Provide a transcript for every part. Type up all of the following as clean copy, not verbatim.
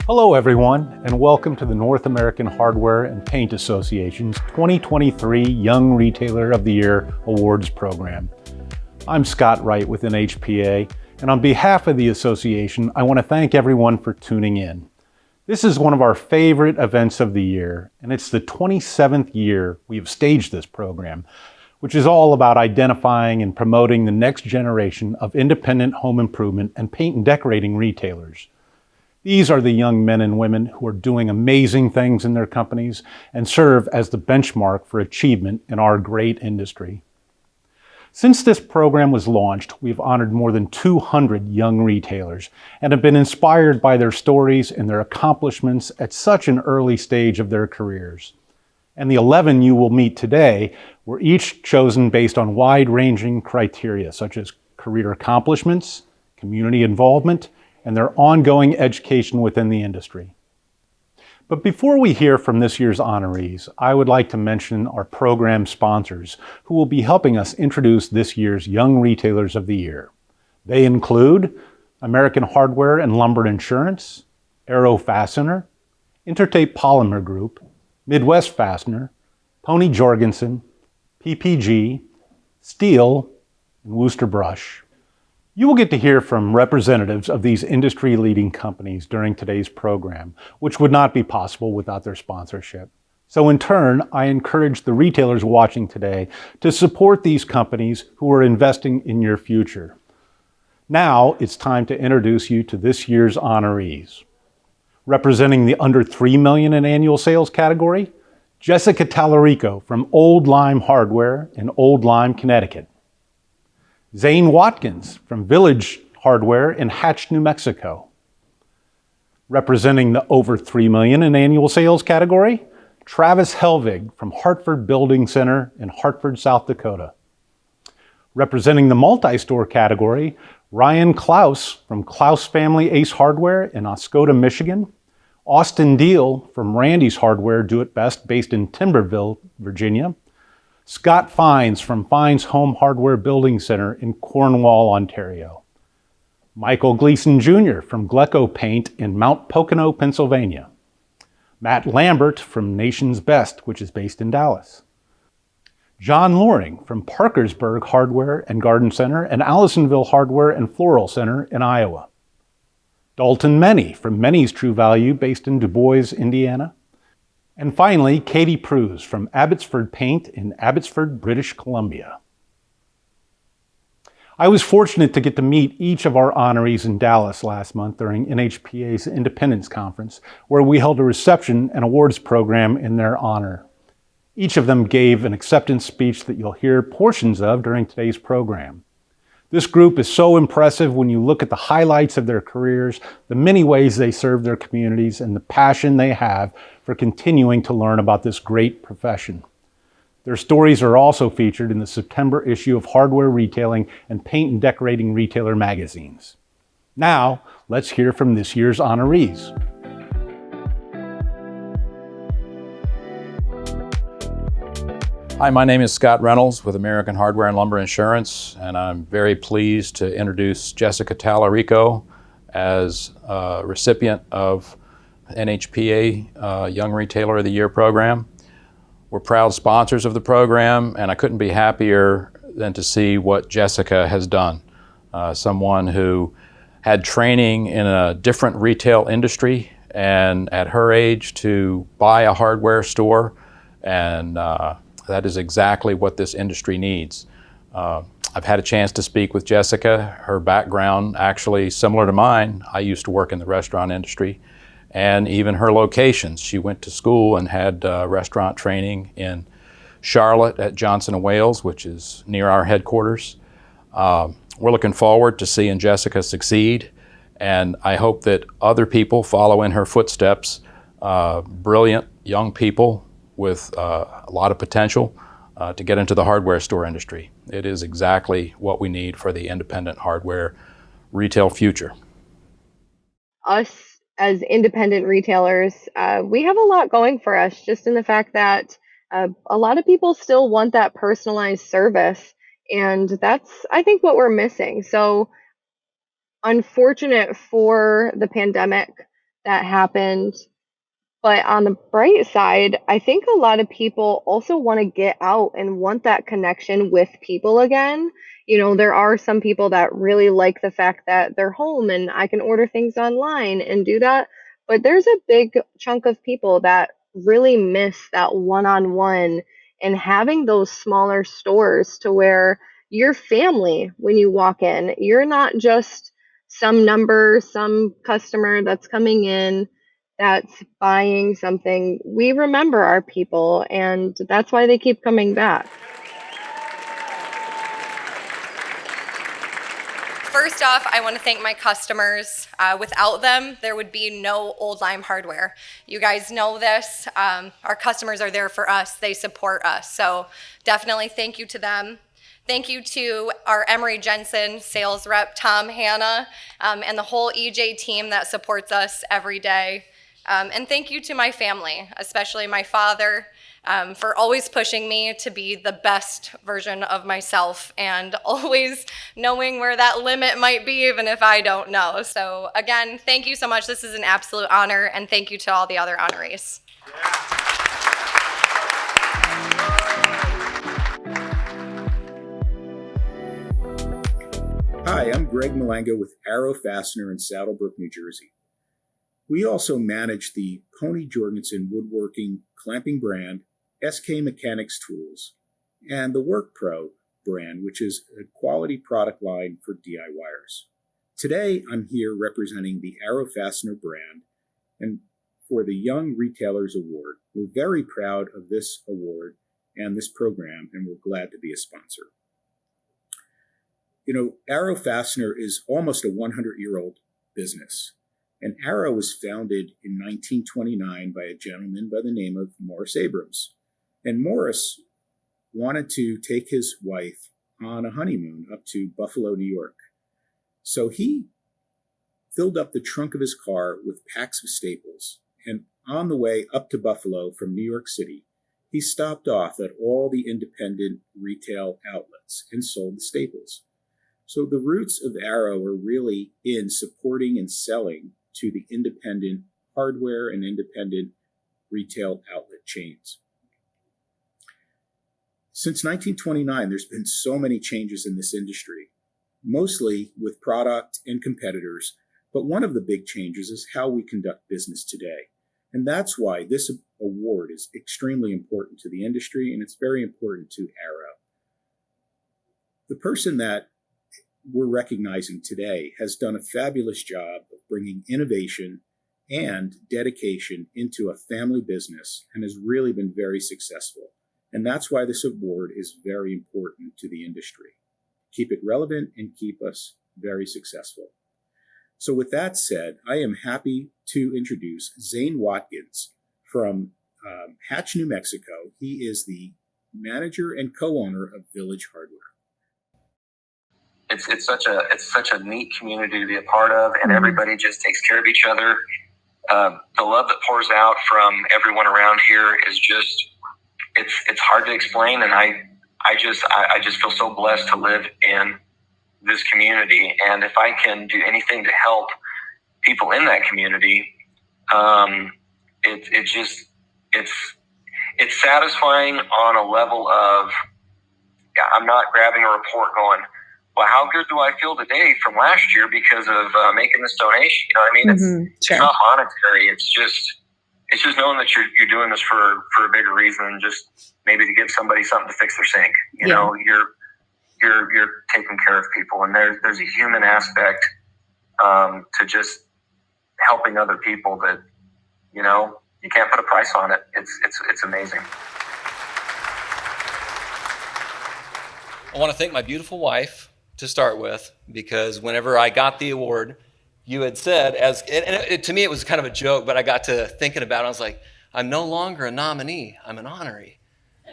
Hello everyone, and welcome to the North American Hardware and Paint Association's 2023 Young Retailer of the Year Awards program. I'm Scott Wright with NHPA, and on behalf of the association, I want to thank everyone for tuning in. This is one of our favorite events of the year, and it's the 27th year we have staged this program, which is all about identifying and promoting the next generation of independent home improvement and paint and decorating retailers. These are the young men and women who are doing amazing things in their companies and serve as the benchmark for achievement in our great industry. Since this program was launched, we've honored more than 200 young retailers and have been inspired by their stories and their accomplishments at such an early stage of their careers. And the 11 you will meet today were each chosen based on wide-ranging criteria such as career accomplishments, community involvement, and their ongoing education within the industry. But before we hear from this year's honorees, I would like to mention our program sponsors who will be helping us introduce this year's Young Retailers of the Year. They include American Hardware and Lumber Insurance, Aero Fastener, Intertape Polymer Group, Midwest Fastener, Pony Jorgensen, PPG, Steel, and Wooster Brush. You will get to hear from representatives of these industry-leading companies during today's program, which would not be possible without their sponsorship. So in turn, I encourage the retailers watching today to support these companies who are investing in your future. Now it's time to introduce you to this year's honorees. Representing the under $3 million in annual sales category, Jessica Talarico from Old Lyme Hardware in Old Lyme, Connecticut. Zane Watkins from Village Hardware in Hatch, New Mexico. Representing the over $3 million in annual sales category, Travis Helvig from Hartford Building Center in Hartford, South Dakota. Representing the multi-store category, Ryan Klaus from Klaus Family Ace Hardware in Oscoda, Michigan. Austin Deal from Randy's Hardware Do It Best based in Timberville, Virginia. Scott Fines from Fines Home Hardware Building Center in Cornwall, Ontario. Michael Gleason Jr. from Gleco Paint in Mount Pocono, Pennsylvania. Matt Lambert from Nation's Best, which is based in Dallas. John Loring from Parkersburg Hardware and Garden Center and Allisonville Hardware and Floral Center in Iowa. Dalton Many from Many's True Value based in Du Bois, Indiana. And finally, Katie Preuss from Abbotsford Paint in Abbotsford, British Columbia. I was fortunate to get to meet each of our honorees in Dallas last month during NHPA's Independence Conference, where we held a reception and awards program in their honor. Each of them gave an acceptance speech that you'll hear portions of during today's program. This group is so impressive when you look at the highlights of their careers, the many ways they serve their communities, and the passion they have for continuing to learn about this great profession. Their stories are also featured in the September issue of Hardware Retailing and Paint and Decorating Retailer magazines. Now, let's hear from this year's honorees. Hi, my name is Scott Reynolds with American Hardware and Lumber Insurance, and I'm very pleased to introduce Jessica Talarico as a recipient of NHPA Young Retailer of the Year program. We're proud sponsors of the program, and I couldn't be happier than to see what Jessica has done. Someone who had training in a different retail industry, and at her age to buy a hardware store, and that is exactly what this industry needs. I've had a chance to speak with Jessica. Her background actually similar to mine. I used to work in the restaurant industry, and even her locations. She went to school and had restaurant training in Charlotte at Johnson & Wales, which is near our headquarters. We're looking forward to seeing Jessica succeed, and I hope that other people follow in her footsteps, brilliant young people with a lot of potential to get into the hardware store industry. It is exactly what we need for the independent hardware retail future. Us as independent retailers, we have a lot going for us, just in the fact that a lot of people still want that personalized service, and that's, I think, what we're missing. So unfortunate for the pandemic, that happened. But on the bright side, I think a lot of people also want to get out and want that connection with people again. You know, there are some people that really like the fact that they're home and I can order things online and do that. But there's a big chunk of people that really miss that one-on-one and having those smaller stores to where you're family when you walk in. You're not just some number, some customer that's coming in that's buying something. We remember our people, and that's why they keep coming back. First off, I want to thank my customers. Without them, there would be no Old Lime hardware. You guys know this. Our customers are there for us. They support us. So definitely thank you to them. Thank you to our Emery Jensen sales rep, Tom Hanna, and the whole EJ team that supports us every day. And thank you to my family, especially my father, for always pushing me to be the best version of myself and always knowing where that limit might be, even if I don't know. So again, thank you so much. This is an absolute honor, and thank you to all the other honorees. Hi, I'm Greg Malango with Arrow Fastener in Saddlebrook, New Jersey. We also manage the Pony Jorgensen Woodworking clamping brand, SK Mechanics Tools, and the Work Pro brand, which is a quality product line for DIYers. Today, I'm here representing the Arrow Fastener brand and for the Young Retailers Award. We're very proud of this award and this program, and we're glad to be a sponsor. You know, Arrow Fastener is almost a 100-year-old business. And Arrow was founded in 1929 by a gentleman by the name of Morris Abrams. And Morris wanted to take his wife on a honeymoon up to Buffalo, New York. So he filled up the trunk of his car with packs of staples. And on the way up to Buffalo from New York City, he stopped off at all the independent retail outlets and sold the staples. So the roots of Arrow are really in supporting and selling to the independent hardware and independent retail outlet chains. Since 1929, there's been so many changes in this industry, mostly with product and competitors, but one of the big changes is how we conduct business today. And that's why this award is extremely important to the industry, and it's very important to Arrow. The person that we're recognizing today has done a fabulous job of bringing innovation and dedication into a family business and has really been very successful. And that's why this award is very important to the industry. Keep it relevant and keep us very successful. So with that said, I am happy to introduce Zane Watkins from Hatch, New Mexico. He is the manager and co-owner of Village Hardware. It's such a neat community to be a part of, and everybody just takes care of each other. The love that pours out from everyone around here is just it's hard to explain, and I just feel so blessed to live in this community. And if I can do anything to help people in that community, it's satisfying on a level of I'm not grabbing a report going, well, how good do I feel today from last year because of making this donation? You know what I mean? It's not monetary. It's just knowing that you're doing this for a bigger reason than just maybe to give somebody something to fix their sink. You know, you're taking care of people, and there's a human aspect to just helping other people that, you know, you can't put a price on it. It's amazing. I want to thank my beautiful wife to start with, because whenever I got the award, you had said, to me it was kind of a joke, but I got to thinking about it. I was like, I'm no longer a nominee, I'm an honoree.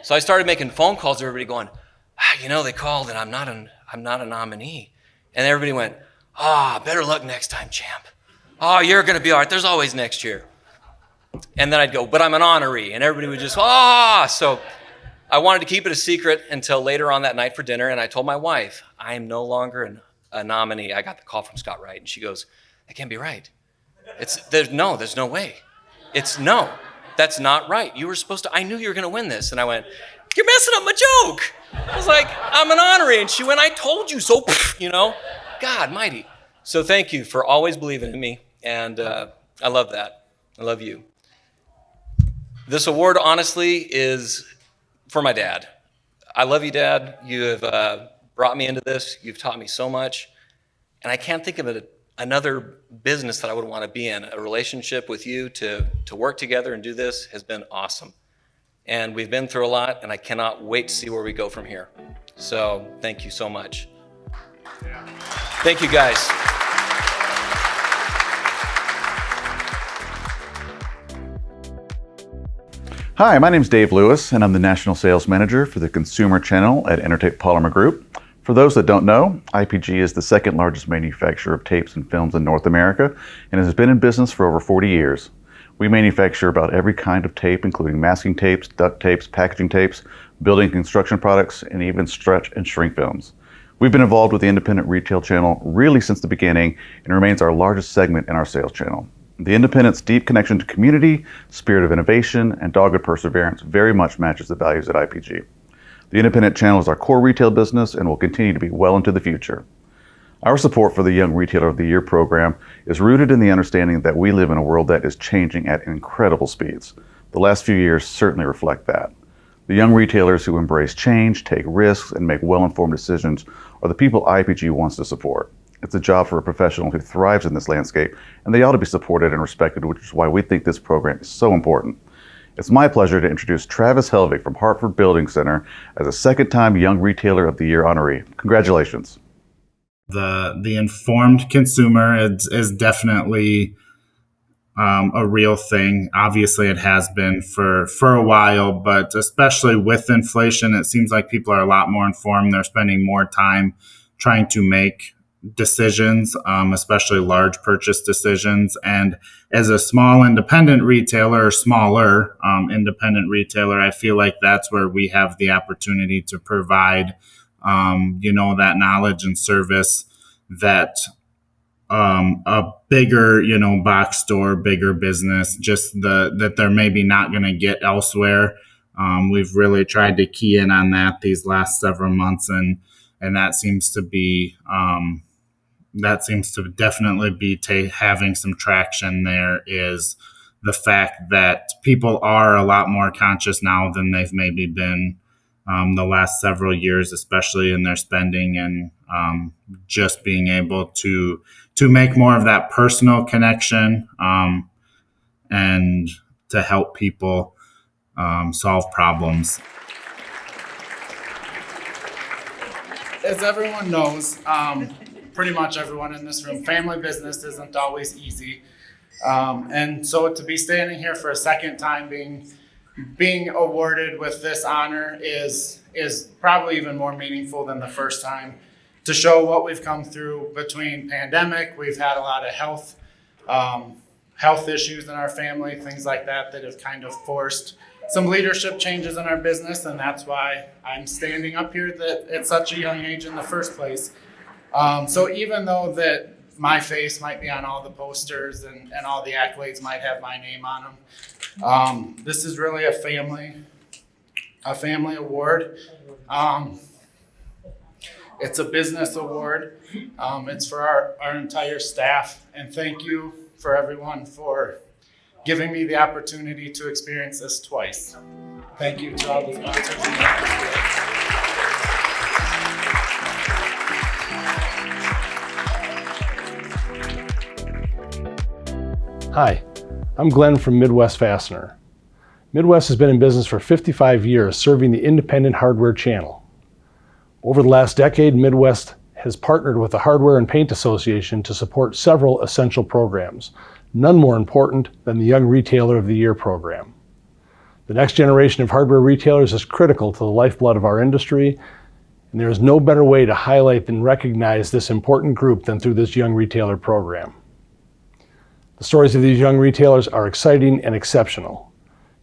So I started making phone calls to everybody going, you know, they called and I'm not a nominee. And everybody went, better luck next time, champ. Oh, you're going to be all right. There's always next year. And then I'd go, but I'm an honoree. And everybody would just, So I wanted to keep it a secret until later on that night for dinner, and I told my wife, I am no longer a nominee. I got the call from Scott Wright, and she goes, that can't be right. There's no way. No, that's not right. You were supposed to, I knew you were going to win this. And I went, you're messing up my joke. I was like, I'm an honoree. And she went, I told you so, God mighty. So thank you for always believing in me. And I love that. I love you. This award, honestly, is for my dad. I love you, Dad. You have brought me into this. You've taught me so much. And I can't think of another business that I would want to be in. A relationship with you to work together and do this has been awesome. And we've been through a lot, and I cannot wait to see where we go from here. So thank you so much. Yeah. Thank you, guys. Hi, my name is Dave Lewis, and I'm the National Sales Manager for the Consumer Channel at Intertape Polymer Group. For those that don't know, IPG is the second largest manufacturer of tapes and films in North America and has been in business for over 40 years. We manufacture about every kind of tape, including masking tapes, duct tapes, packaging tapes, building and construction products, and even stretch and shrink films. We've been involved with the independent retail channel really since the beginning and remains our largest segment in our sales channel. The independent's deep connection to community, spirit of innovation, and dogged perseverance very much matches the values at IPG. The independent channel is our core retail business and will continue to be well into the future. Our support for the Young Retailer of the Year program is rooted in the understanding that we live in a world that is changing at incredible speeds. The last few years certainly reflect that. The young retailers who embrace change, take risks, and make well-informed decisions are the people IPG wants to support. It's a job for a professional who thrives in this landscape, and they ought to be supported and respected, which is why we think this program is so important. It's my pleasure to introduce Travis Helvig from Hartford Building Center as a second-time Young Retailer of the Year honoree. Congratulations. The informed consumer is definitely a real thing. Obviously, it has been for a while, but especially with inflation, it seems like people are a lot more informed. They're spending more time trying to make decisions, especially large purchase decisions. And as a small independent retailer or smaller independent retailer, I feel like that's where we have the opportunity to provide, that knowledge and service that a bigger, box store, bigger business, just that they're maybe not going to get elsewhere. We've really tried to key in on that these last several months, and that seems to be definitely be having some traction. There is the fact that people are a lot more conscious now than they've maybe been the last several years, especially in their spending, and just being able to make more of that personal connection and to help people solve problems. As everyone knows, pretty much everyone in this room, family business isn't always easy. And so to be standing here for a second time being awarded with this honor is probably even more meaningful than the first time. To show what we've come through between pandemic, we've had a lot of health issues in our family, things like that have kind of forced some leadership changes in our business, and that's why I'm standing up here at such a young age in the first place. So even though that my face might be on all the posters and all the accolades might have my name on them, this is really a family award. It's a business award. It's for our entire staff, and thank you for everyone for giving me the opportunity to experience this twice. Thank you to all the sponsors. Hi, I'm Glenn from Midwest Fastener. Midwest has been in business for 55 years, serving the independent hardware channel. Over the last decade, Midwest has partnered with the Hardware and Paint Association to support several essential programs, none more important than the Young Retailer of the Year program. The next generation of hardware retailers is critical to the lifeblood of our industry, and there is no better way to highlight and recognize this important group than through this Young Retailer program. The stories of these young retailers are exciting and exceptional.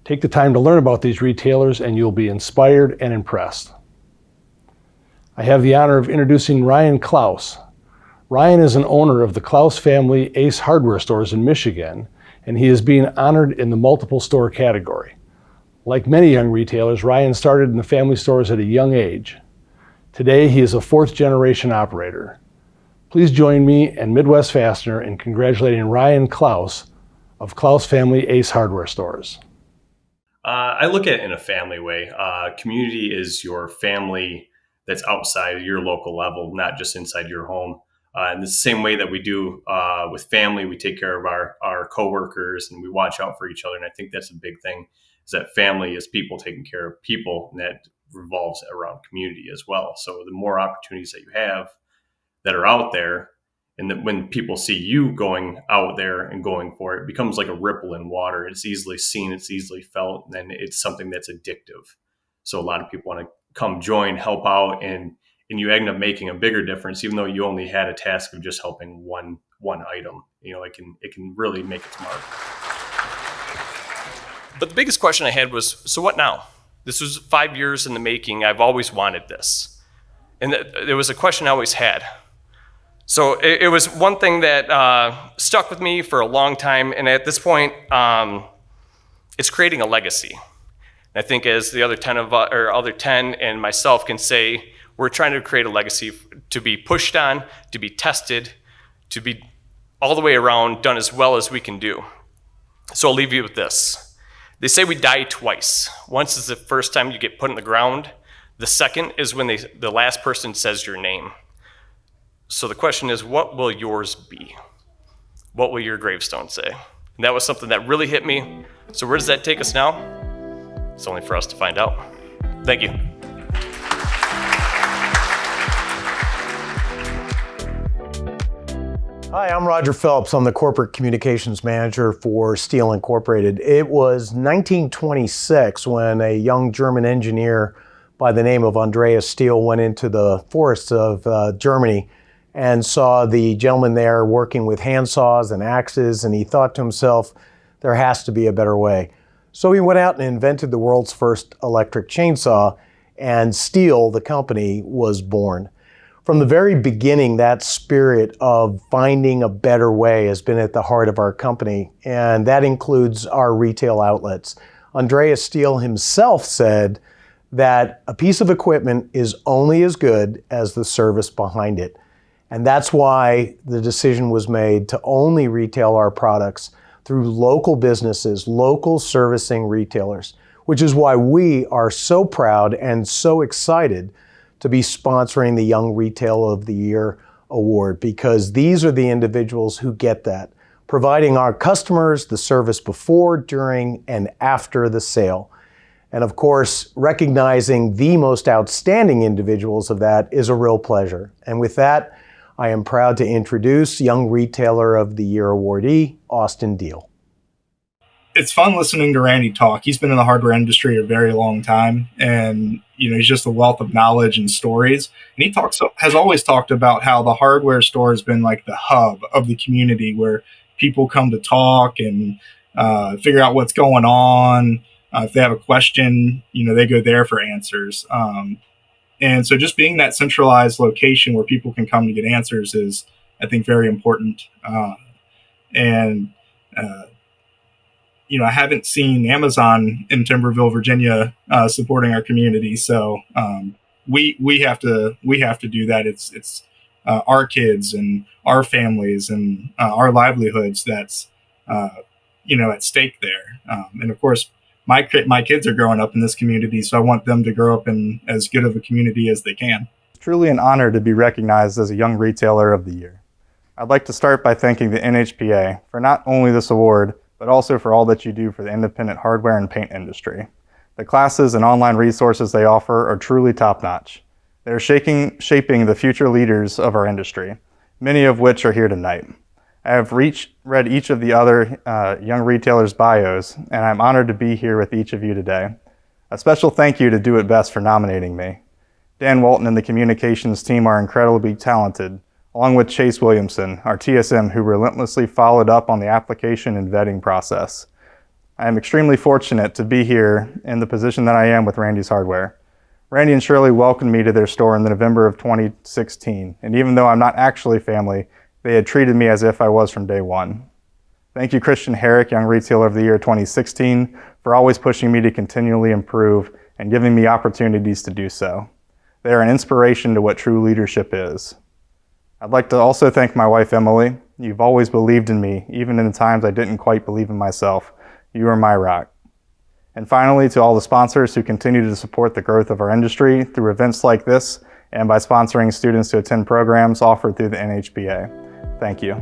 Take the time to learn about these retailers and you'll be inspired and impressed. I have the honor of introducing Klaus. Ryan is an owner of the Klaus family Ace Hardware stores in Michigan, and he is being honored in the multiple store category. Like many young retailers, Ryan started in the family stores at a young age. Today, he is a fourth generation operator. Please join me and Midwest Fastener in congratulating Ryan Klaus of Klaus family Ace Hardware stores. I look at it in a family way. Community is your family that's outside your local level, not just inside your home. In the same way that we do with family, we take care of our coworkers and we watch out for each other. And I think that's a big thing, is that family is people taking care of people, and that revolves around community as well. So the more opportunities that you have that are out there, and that when people see you going out there and going for it, it becomes like a ripple in water. It's easily seen, it's easily felt, and it's something that's addictive. So a lot of people want to come join, help out, and you end up making a bigger difference, even though you only had a task of just helping one item. It can really make its mark. But the biggest question I had was, so what now? This was 5 years in the making. I've always wanted this. And there was a question I always had. So it was one thing that stuck with me for a long time. And at this point, it's creating a legacy. And I think as the other 10 and myself can say, we're trying to create a legacy to be pushed on, to be tested, to be all the way around done as well as we can do. So I'll leave you with this. They say we die twice. Once is the first time you get put in the ground. The second is when the last person says your name. So the question is, what will yours be? What will your gravestone say? And that was something that really hit me. So where does that take us now? It's only for us to find out. Thank you. Hi, I'm Roger Phelps. I'm the Corporate Communications Manager for Steel Incorporated. It was 1926 when a young German engineer by the name of Andreas Steel went into the forests of Germany and saw the gentleman there working with handsaws and axes, and he thought to himself, there has to be a better way. So he went out and invented the world's first electric chainsaw, and Steel, the company, was born. From the very beginning, that spirit of finding a better way has been at the heart of our company, and that includes our retail outlets. Andreas Steel himself said that a piece of equipment is only as good as the service behind it. And that's why the decision was made to only retail our products through local businesses, local servicing retailers, which is why we are so proud and so excited to be sponsoring the Young Retailer of the Year award, because these are the individuals who get that, providing our customers the service before, during, and after the sale. And of course, recognizing the most outstanding individuals of that is a real pleasure. And with that, I am proud to introduce Young Retailer of the Year awardee, Austin Deal. It's fun listening to Randy talk. He's been in the hardware industry a very long time, and he's just a wealth of knowledge and stories. And he has always talked about how the hardware store has been like the hub of the community, where people come to talk and figure out what's going on. If they have a question, they go there for answers. And so just being that centralized location where people can come to get answers is, I think, very important. I haven't seen Amazon in Timberville, Virginia, supporting our community. So we have to do that. It's our kids and our families and our livelihoods that's at stake there. And of course, my kids are growing up in this community, so I want them to grow up in as good of a community as they can. It's truly an honor to be recognized as a Young Retailer of the Year. I'd like to start by thanking the NHPA for not only this award, but also for all that you do for the independent hardware and paint industry. The classes and online resources they offer are truly top-notch. They are shaping the future leaders of our industry, many of which are here tonight. I have read each of the other young retailers' bios, and I'm honored to be here with each of you today. A special thank you to Do It Best for nominating me. Dan Walton and the communications team are incredibly talented, along with Chase Williamson, our TSM, who relentlessly followed up on the application and vetting process. I am extremely fortunate to be here in the position that I am with Randy's Hardware. Randy and Shirley welcomed me to their store in the November of 2016, and even though I'm not actually family, they had treated me as if I was from day one. Thank you, Christian Herrick, Young Retailer of the Year 2016, for always pushing me to continually improve and giving me opportunities to do so. They are an inspiration to what true leadership is. I'd like to also thank my wife, Emily. You've always believed in me, even in the times I didn't quite believe in myself. You are my rock. And finally, to all the sponsors who continue to support the growth of our industry through events like this and by sponsoring students to attend programs offered through the NHPA. Thank you.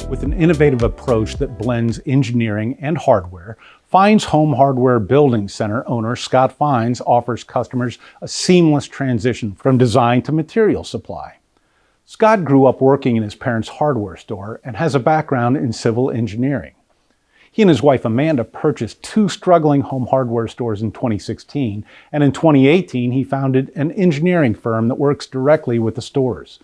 With an innovative approach that blends engineering and hardware, Fines Home Hardware Building Center owner Scott Fines offers customers a seamless transition from design to material supply. Scott grew up working in his parents' hardware store and has a background in civil engineering. He and his wife Amanda purchased 2 struggling home hardware stores in 2016, and in 2018 he founded an engineering firm that works directly with the stores.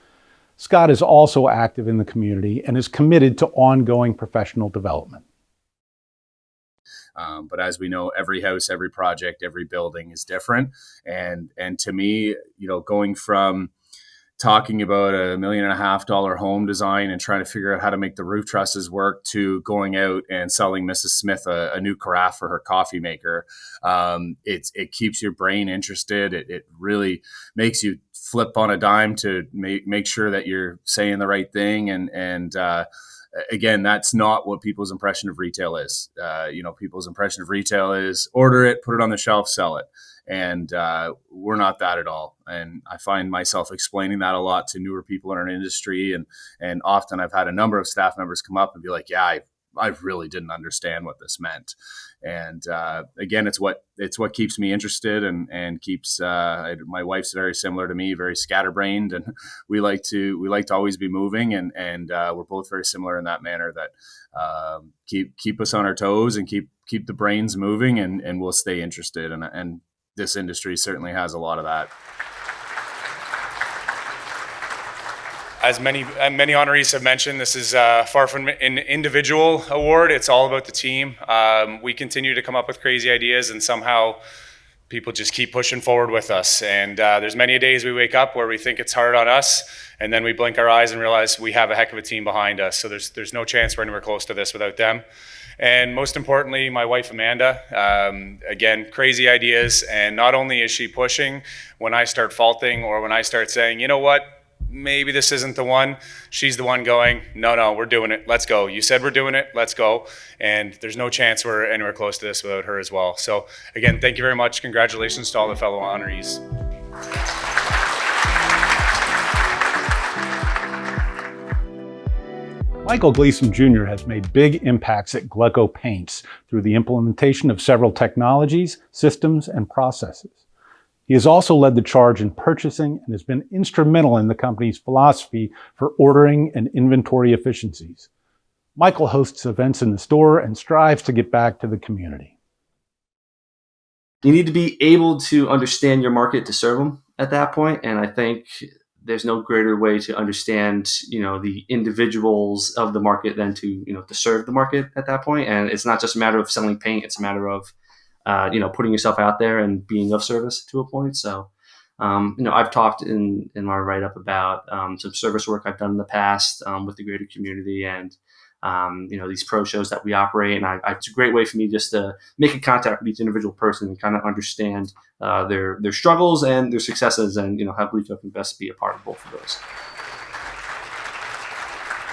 Scott is also active in the community and is committed to ongoing professional development. But as we know, every house, every project, every building is different. And to me, going from talking about $1.5 million home design and trying to figure out how to make the roof trusses work to going out and selling Mrs. Smith a new carafe for her coffee maker. It keeps your brain interested. It really makes you flip on a dime to make sure that you're saying the right thing. And again, that's not what people's impression of retail is. People's impression of retail is order it, put it on the shelf, sell it. And we're not that at all. And I find myself explaining that a lot to newer people in our industry. And often I've had a number of staff members come up and be like, yeah, I really didn't understand what this meant. And again, it's what keeps me interested and keeps my wife's very similar to me, very scatterbrained, and we like to always be moving, and we're both very similar in that manner that keep us on our toes and keep the brains moving, and we'll stay interested, and this industry certainly has a lot of that. As many honorees have mentioned, this is far from an individual award. It's all about the team. We continue to come up with crazy ideas, and somehow people just keep pushing forward with us. And there's many days we wake up where we think it's hard on us, and then we blink our eyes and realize we have a heck of a team behind us. So there's no chance we're anywhere close to this without them. And most importantly, my wife, Amanda, again, crazy ideas. And not only is she pushing when I start faulting or when I start saying, you know what, maybe this isn't the one, she's the one going, no, we're doing it. Let's go. You said we're doing it. Let's go. And there's no chance we're anywhere close to this without her as well. So again, thank you very much. Congratulations to all the fellow honorees. Michael Gleason Jr. has made big impacts at Gleco Paints through the implementation of several technologies, systems, and processes. He has also led the charge in purchasing and has been instrumental in the company's philosophy for ordering and inventory efficiencies. Michael hosts events in the store and strives to get back to the community. You need to be able to understand your market to serve them at that point, and I think there's no greater way to understand, the individuals of the market than to serve the market at that point. And it's not just a matter of selling paint; it's a matter of putting yourself out there and being of service to a point. So, I've talked in my write-up about some service work I've done in the past with the greater community and, these pro shows that we operate. And it's a great way for me just to make a contact with each individual person and kind of understand their struggles and their successes, and, how Gleason can best be a part of both of those.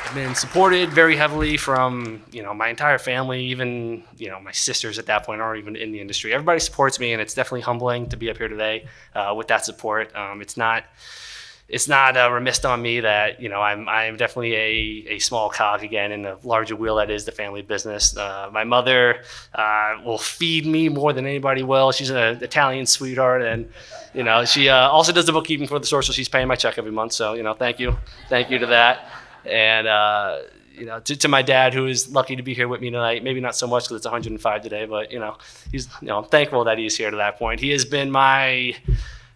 I've been supported very heavily from, my entire family, even, my sisters at that point aren't even in the industry. Everybody supports me, and it's definitely humbling to be up here today with that support. It's not remiss on me that, I'm definitely a small cog again in the larger wheel that is the family business. My mother will feed me more than anybody will. She's an Italian sweetheart, and, she also does the bookkeeping for the store, so she's paying my check every month. So, thank you to that. And, to my dad, who is lucky to be here with me tonight, maybe not so much because it's 105 today, but, he's, I'm thankful that he's here to that point. He has been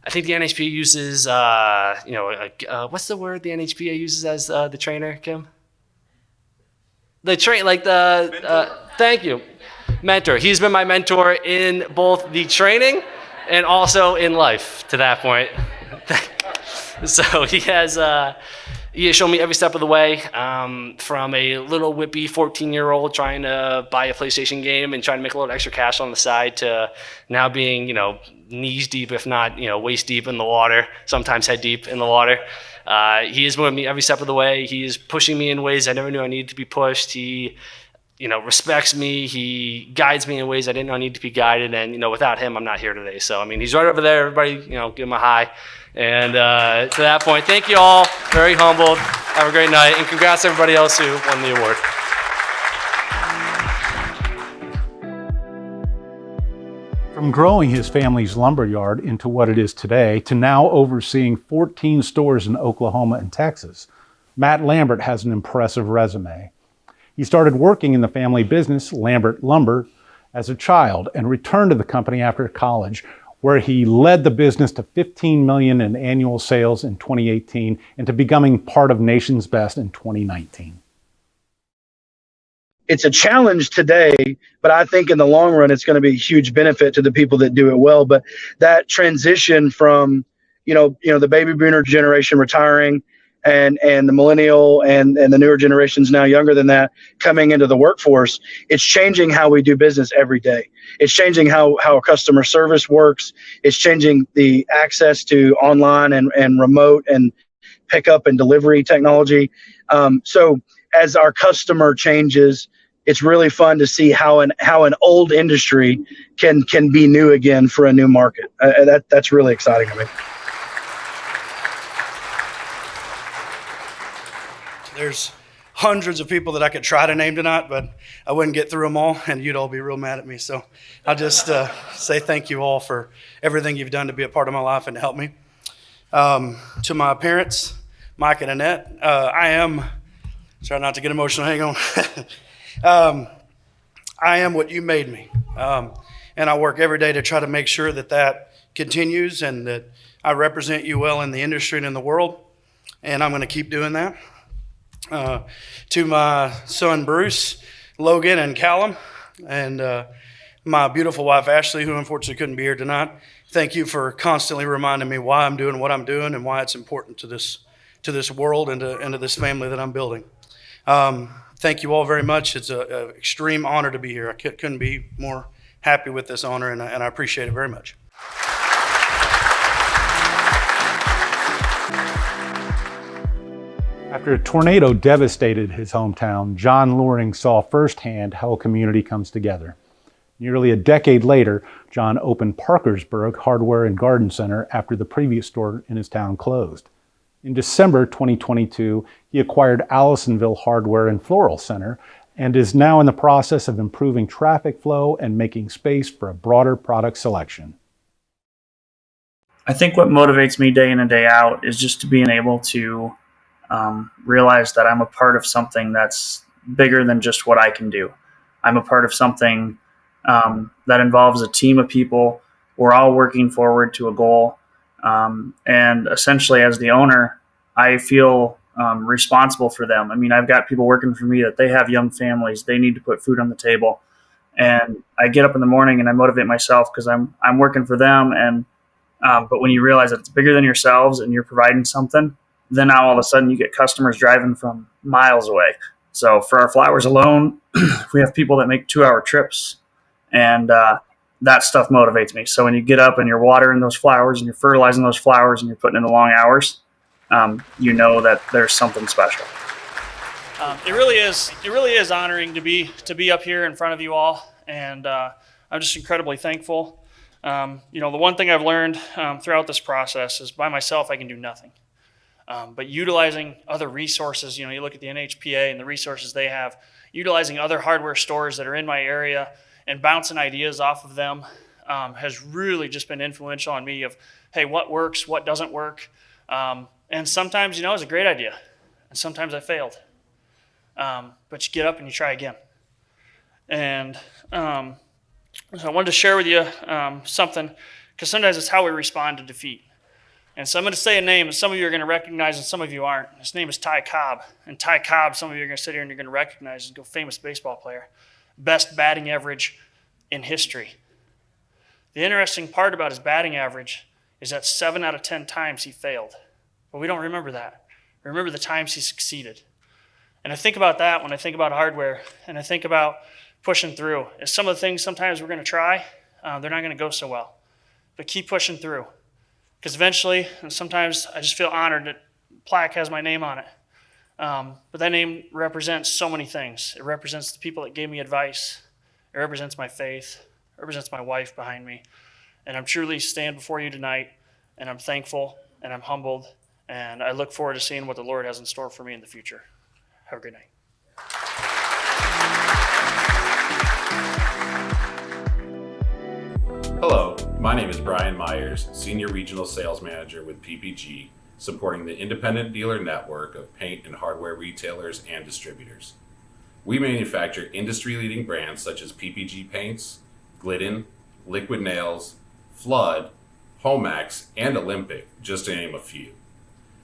I think the NHPA uses, what's the word the NHPA uses as the trainer, Kim? Thank you. Mentor. He's been my mentor in both the training and also in life to that point. So he has shown me every step of the way, from a little whippy 14-year-old trying to buy a PlayStation game and trying to make a little extra cash on the side to now being, knees deep, if not, waist deep in the water, sometimes head deep in the water. He is with me every step of the way. He is pushing me in ways I never knew I needed to be pushed. He, respects me. He guides me in ways I didn't know I needed to be guided. And, without him, I'm not here today. So, he's right over there. Everybody, give him a hi. And to that point, thank you all. Very humbled. Have a great night. And congrats to everybody else who won the award. From growing his family's lumber yard into what it is today to now overseeing 14 stores in Oklahoma and Texas, Matt Lambert has an impressive resume. He started working in the family business, Lambert Lumber, as a child and returned to the company after college, where he led the business to $15 million in annual sales in 2018 and to becoming part of Nation's Best in 2019. It's a challenge today, but I think in the long run, it's going to be a huge benefit to the people that do it well. But that transition from, the baby boomer generation retiring and the millennial and the newer generations now younger than that coming into the workforce, it's changing how we do business every day. It's changing how customer service works. It's changing the access to online and remote and pickup and delivery technology. So as our customer changes, it's really fun to see how an old industry can be new again for a new market. That's really exciting to me. There's hundreds of people that I could try to name tonight, but I wouldn't get through them all, and you'd all be real mad at me. So I'll just say thank you all for everything you've done to be a part of my life and to help me. To my parents, Mike and Annette, try not to get emotional, hang on. I am what you made me, and I work every day to try to make sure that continues and that I represent you well in the industry and in the world, and I'm going to keep doing that. To my son Bruce, Logan, and Callum, and my beautiful wife Ashley, who unfortunately couldn't be here tonight, thank you for constantly reminding me why I'm doing what I'm doing and why it's important to this world and to this family that I'm building. Thank you all very much. It's an extreme honor to be here. I couldn't be more happy with this honor, and I appreciate it very much. After a tornado devastated his hometown, John Loring saw firsthand how a community comes together. Nearly a decade later, John opened Parkersburg Hardware and Garden Center after the previous store in his town closed. In December 2022, he acquired Allisonville Hardware and Floral Center and is now in the process of improving traffic flow and making space for a broader product selection. I think what motivates me day in and day out is just being able to realize that I'm a part of something that's bigger than just what I can do. I'm a part of something that involves a team of people. We're all working forward to a goal. And essentially, as the owner, I feel responsible for them. I've got people working for me that they have young families. They need to put food on the table. And I get up in the morning and I motivate myself because I'm working for them. And but when you realize that it's bigger than yourselves and you're providing something, then now all of a sudden you get customers driving from miles away. So for our flowers alone, we have people that make 2-hour trips, and that stuff motivates me. So when you get up and you're watering those flowers and you're fertilizing those flowers and you're putting in the long hours, you know that there's something special. It really is honoring to be up here in front of you all, and I'm just incredibly thankful. The one thing I've learned throughout this process is by myself I can do nothing. But utilizing other resources, you look at the NHPA and the resources they have, utilizing other hardware stores that are in my area and bouncing ideas off of them has really just been influential on me of, hey, what works, what doesn't work. And sometimes, it's a great idea. And sometimes I failed. But you get up and you try again. And so I wanted to share with you something, because sometimes it's how we respond to defeat. And so I'm going to say a name that some of you are going to recognize and some of you aren't. His name is Ty Cobb. And Ty Cobb, some of you are going to sit here and you're going to recognize. He's a famous baseball player. Best batting average in history. The interesting part about his batting average is that 7 out of 10 times he failed. But we don't remember that. We remember the times he succeeded. And I think about that when I think about hardware, and I think about pushing through. As some of the things sometimes we're going to try, they're not going to go so well. But keep pushing through. Because eventually, and sometimes I just feel honored that plaque has my name on it. But that name represents so many things. It represents the people that gave me advice. It represents my faith. It represents my wife behind me. And I'm truly stand before you tonight, and I'm thankful, and I'm humbled, and I look forward to seeing what the Lord has in store for me in the future. Have a great night. Hello, my name is Brian Myers, Senior Regional Sales Manager with PPG, supporting the independent dealer network of paint and hardware retailers and distributors. We manufacture industry-leading brands such as PPG Paints, Glidden, Liquid Nails, Flood, Homax, and Olympic, just to name a few.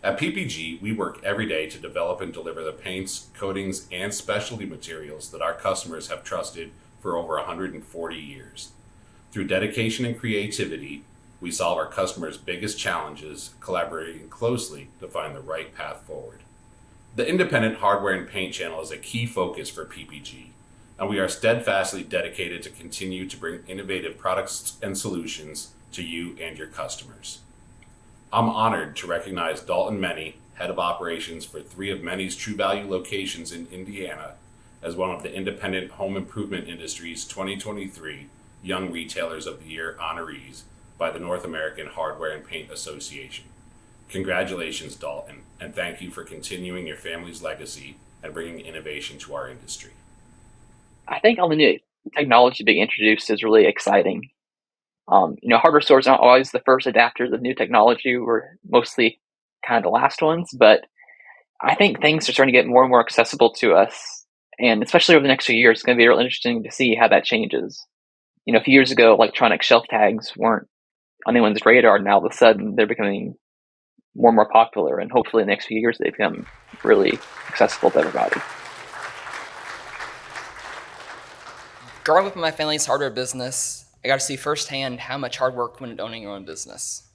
At PPG, we work every day to develop and deliver the paints, coatings, and specialty materials that our customers have trusted for over 140 years. Through dedication and creativity, we solve our customers' biggest challenges, collaborating closely to find the right path forward. The independent hardware and paint channel is a key focus for PPG, and we are steadfastly dedicated to continue to bring innovative products and solutions to you and your customers. I'm honored to recognize Dalton Many, Head of Operations for 3 of Many's True Value locations in Indiana, as one of the independent home improvement industry's 2023 Young Retailers of the Year honorees by the North American Hardware and Paint Association. Congratulations, Dalton, and thank you for continuing your family's legacy and bringing innovation to our industry. I think all the new technology being introduced is really exciting. Hardware stores aren't always the first adapters of new technology. We're mostly kind of the last ones, but I think things are starting to get more and more accessible to us. And especially over the next few years, it's going to be really interesting to see how that changes. A few years ago, electronic shelf tags weren't on anyone's radar. Now all of a sudden they're becoming more and more popular, and hopefully in the next few years they become really accessible to everybody. Growing up in my family's hardware business, I got to see firsthand how much hard work went into owning your own business.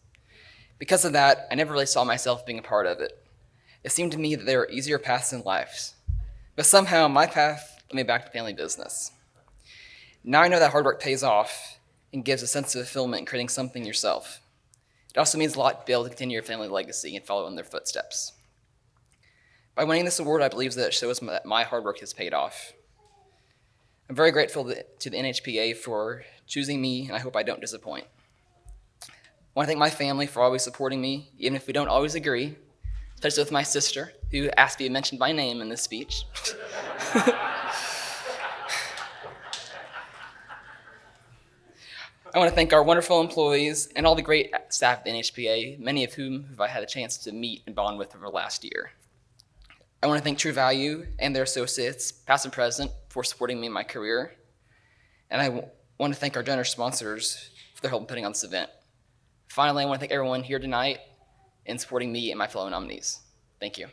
Because of that, I never really saw myself being a part of it. It seemed to me that there were easier paths in life. But somehow my path led me back to family business. Now I know that hard work pays off and gives a sense of fulfillment in creating something yourself. It also means a lot to be able to continue your family legacy and follow in their footsteps. By winning this award, I believe that it shows that my hard work has paid off. I'm very grateful to the NHPA for choosing me, and I hope I don't disappoint. I want to thank my family for always supporting me, even if we don't always agree, especially with my sister, who asked to be mentioned by name in this speech. I want to thank our wonderful employees and all the great staff at the NHPA, many of whom I had a chance to meet and bond with over the last year. I want to thank True Value and their associates, past and present, for supporting me in my career. And I want to thank our generous sponsors for their help in putting on this event. Finally, I want to thank everyone here tonight in supporting me and my fellow nominees. Thank you.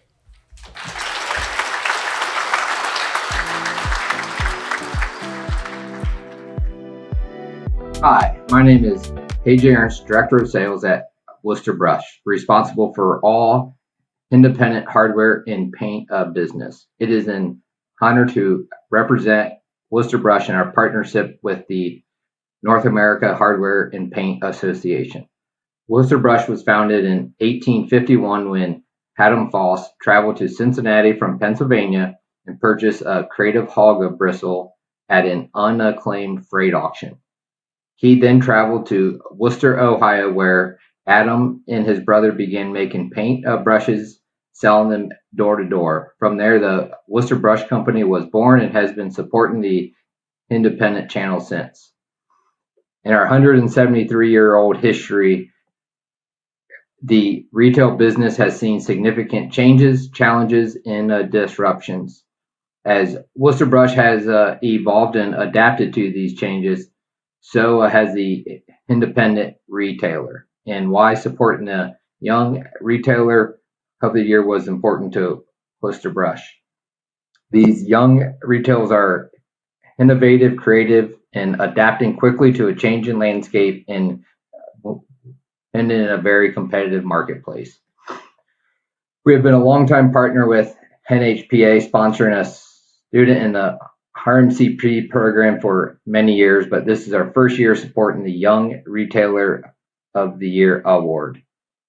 Hi, my name is AJ Ernst, Director of Sales at Worcester Brush, responsible for all independent hardware and paint business. It is an honor to represent Worcester Brush in our partnership with the North America Hardware and Paint Association. Worcester Brush was founded in 1851 when Adam Foss traveled to Cincinnati from Pennsylvania and purchased a creative hog of bristle at an unacclaimed freight auction. He then traveled to Worcester, Ohio, where Adam and his brother began making paint brushes, selling them door to door. From there, the Worcester Brush Company was born and has been supporting the independent channel since. In our 173-year-old history, the retail business has seen significant changes, challenges, and disruptions. As Worcester Brush has evolved and adapted to these changes, so has the independent retailer. And why supporting the Young Retailer of the Year was important to Worcester Brush. These young retailers are innovative, creative, and adapting quickly to a changing landscape and in a very competitive marketplace. We have been a longtime partner with NHPA, sponsoring a student in the RMCP program for many years, but this is our first year supporting the Young Retailer of the Year award.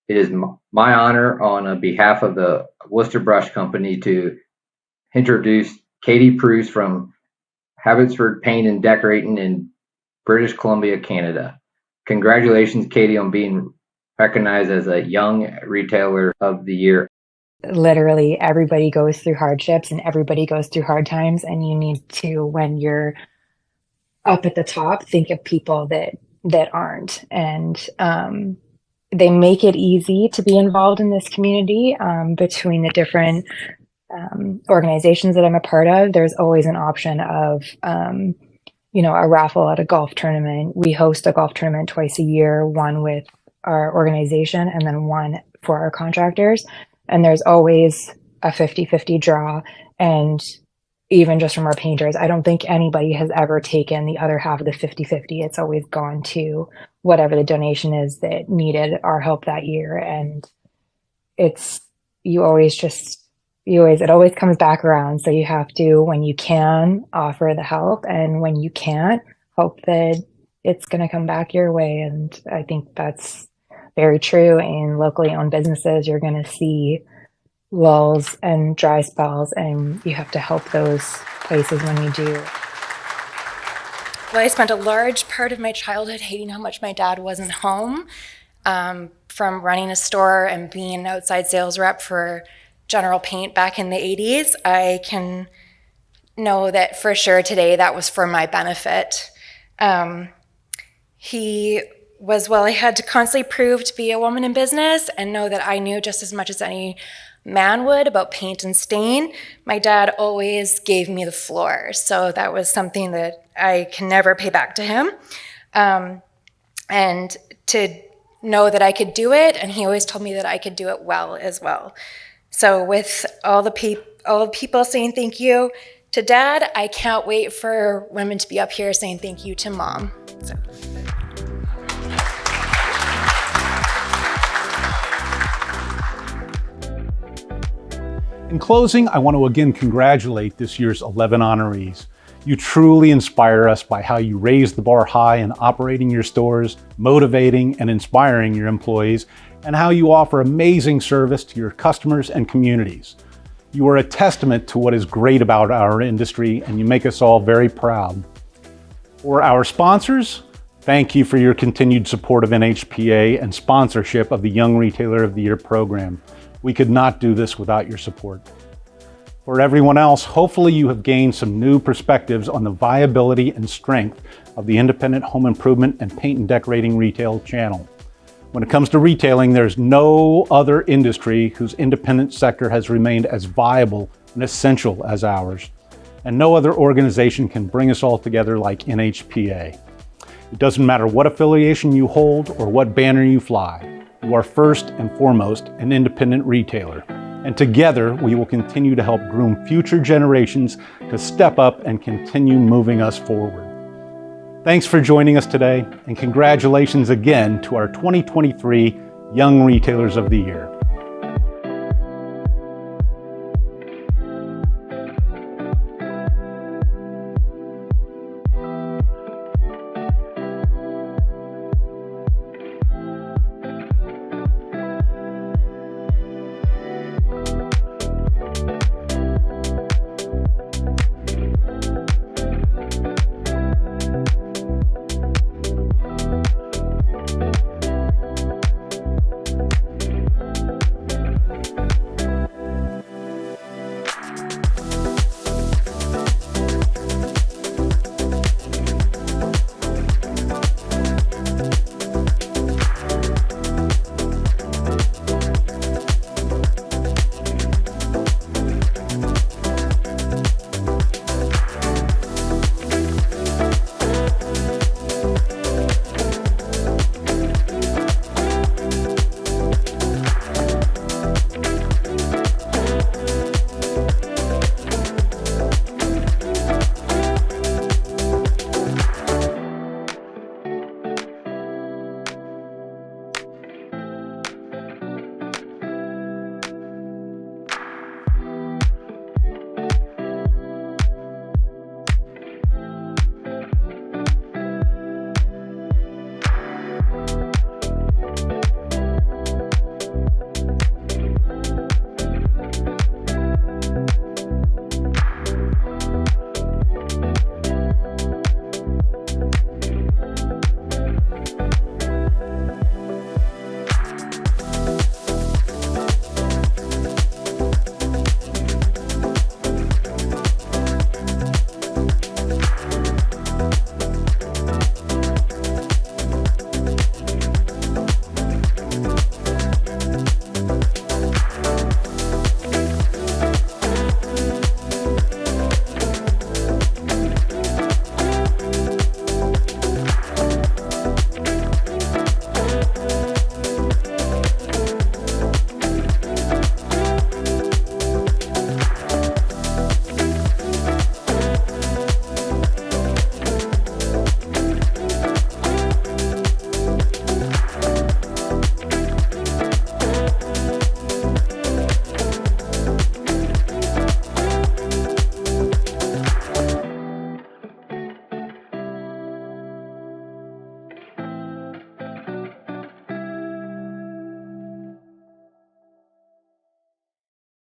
It is my honor on behalf of the Worcester Brush Company to introduce Katie Preuss from Abbotsford Paint and Decorating in British Columbia, Canada. Congratulations, Katie, on being recognized as a Young Retailer of the Year. Literally everybody goes through hardships and everybody goes through hard times, and you need to, when you're up at the top, think of people that aren't. And they make it easy to be involved in this community. Between the different organizations that I'm a part of, there's always an option of a raffle at a golf tournament. We host a golf tournament twice a year, one with our organization and then one for our contractors. And there's always a 50-50 draw. And even just from our painters, I don't think anybody has ever taken the other half of the 50-50. It's always gone to whatever the donation is that needed our help that year. And it always comes back around. So you have to, when you can, offer the help, and when you can't, hope that it's going to come back your way. And I think that's very true in locally owned businesses. You're going to see lulls and dry spells, and you have to help those places when you do. Well, I spent a large part of my childhood hating how much my dad wasn't home. From running a store and being an outside sales rep for General Paint back in the 80s, I can know that for sure today that was for my benefit. I had to constantly prove to be a woman in business and know that I knew just as much as any man would about paint and stain. My dad always gave me the floor, so that was something that I can never pay back to him. And to know that I could do it, and he always told me that I could do it well as well. So with all the people saying thank you to Dad, I can't wait for women to be up here saying thank you to Mom. So. In closing, I want to again congratulate this year's 11 honorees. You truly inspire us by how you raise the bar high in operating your stores, motivating and inspiring your employees, and how you offer amazing service to your customers and communities. You are a testament to what is great about our industry, and you make us all very proud. For our sponsors, thank you for your continued support of NHPA and sponsorship of the Young Retailer of the Year program. We could not do this without your support. For everyone else, hopefully you have gained some new perspectives on the viability and strength of the independent home improvement and paint and decorating retail channel. When it comes to retailing, there's no other industry whose independent sector has remained as viable and essential as ours. And no other organization can bring us all together like NHPA. It doesn't matter what affiliation you hold or what banner you fly. You are first and foremost an independent retailer. And together, we will continue to help groom future generations to step up and continue moving us forward. Thanks for joining us today, and congratulations again to our 2023 Young Retailers of the Year.